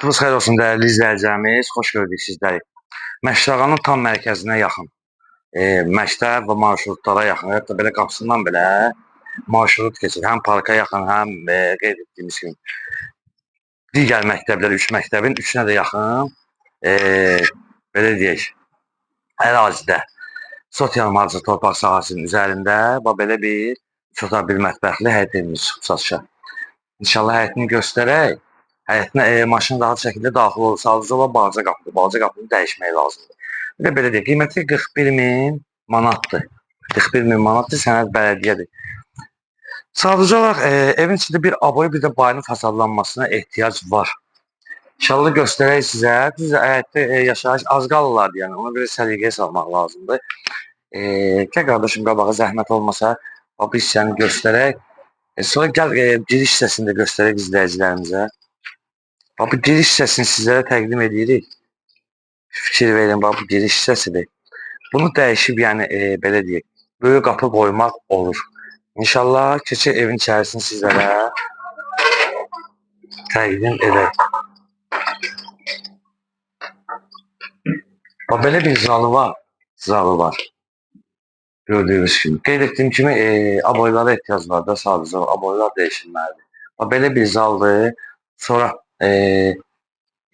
Vaxtınız xeyir olsun dəyərli izləyicilərimiz, xoş gördük sizləri. Məşləğanın tam mərkəzinə yaxın, məktəb və marşrutlara yaxın, hətta belə qapısından belə marşrut keçir. Həm parka yaxın, həm qeyd etdiyimiz kimi digər məktəblər, 3 məktəbin üçünə də yaxın, e, belə deyək, ərazidə sosial mühafizə torpaq sahəsinin üzərində belə bir çox bir mətbəxli həyət evimiz çıxıb satışa. İnşallah həyətini göstərək. Həyətinə maşın rahat şəkildə daxil olur. Sadəcə olaraq bağça qapıdır. Bağça qapını dəyişmək lazımdır. Bir də belə deyək, qiyməti 41.000 manatdır. 41.000 manatdır, sənəd bələdiyyədir. Sadəcə olaraq evin içində bir aboy, bir də bayırın fasadlanmasına ehtiyac var. İnşallah göstərək sizə. Biz həyətdə yaşayış az qalırlardı, yəni ona görə səliqəyə salmaq lazımdır. Gəl qardaşım qabağa zəhmət olmasa, bu hissəni göstərək. Sonra gəl giriş hissəsini də göstərək izləyicilərimizə. Bu giriş hissəsini sizlərə təqdim edirik. Fikir verin, bu giriş hissəsidir. Bunu dəyişib, yəni belə deyək, böyük qapı qoymaq olur. İnşallah keçək evin içərisini sizlərə təqdim edək. Belə bir zalı var. Gördüyünüz kimi. Qeyd etdiyim kimi aboylara ehtiyac var da, sadəcə aboylar dəyişilməlidir. Belə bir zaldır. Sonra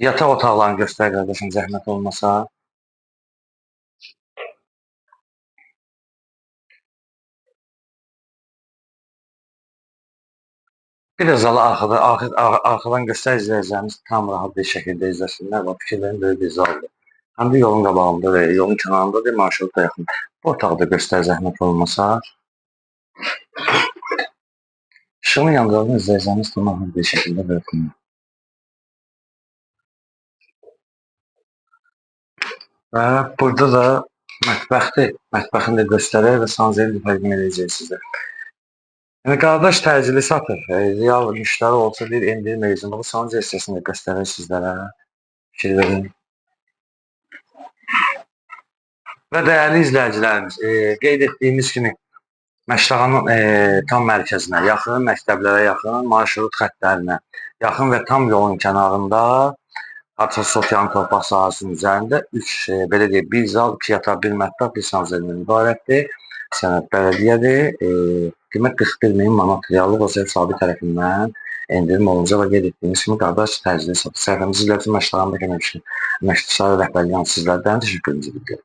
yataq otaqlarını göstər qardaşım, zəhmət olmasa. Bir də zalı arxadan göstər izləyəcəyimiz tam rahat bir şəkildə izləsinlər. Fikirlərin böyük bir zaldır. Həm də yolun qabağında, yolun kənarında da marşrut da yaxın. Bu otağı da göstər zəhmət olmasa. İşığını yandıralım, izləyəcəyimiz tam rahat bir şəkildə bölünür. Və burada da mətbəxdir. Mətbəxini də göstərək və sanzeli təqdim edəcək sizə. Yəni qardaş təcili satır. Real müştəri olsa bir endirim mövzunu. Bu sanzeli hissəsini də göstərək sizlərə. Fikir verin. Və dəyərli izləyicilərimiz, qeyd etdiyimiz kimi Məşləğanın tam mərkəzinə yaxın, məktəblərə yaxın, marşrut xəttlərinə yaxın və tam yolun kənarında sosial torpaq sahəsinin üzərində 3 belə deyək, bir zal, 2 yataq, 1 mətbəx, 1 sanzelindən ibarətdir. Sənəd bələdiyyədir. Qiymət 41.000 manat reallıq o sahibi tərəfindən endirim olunca və qeyd etdiyimiz kimi qardaş təcili satır. Səhifəmizi izlədiyiniz Məşləğanda əməkdaşları rəhbərliyi sizlərdən təşəkkürümüzü bildirir.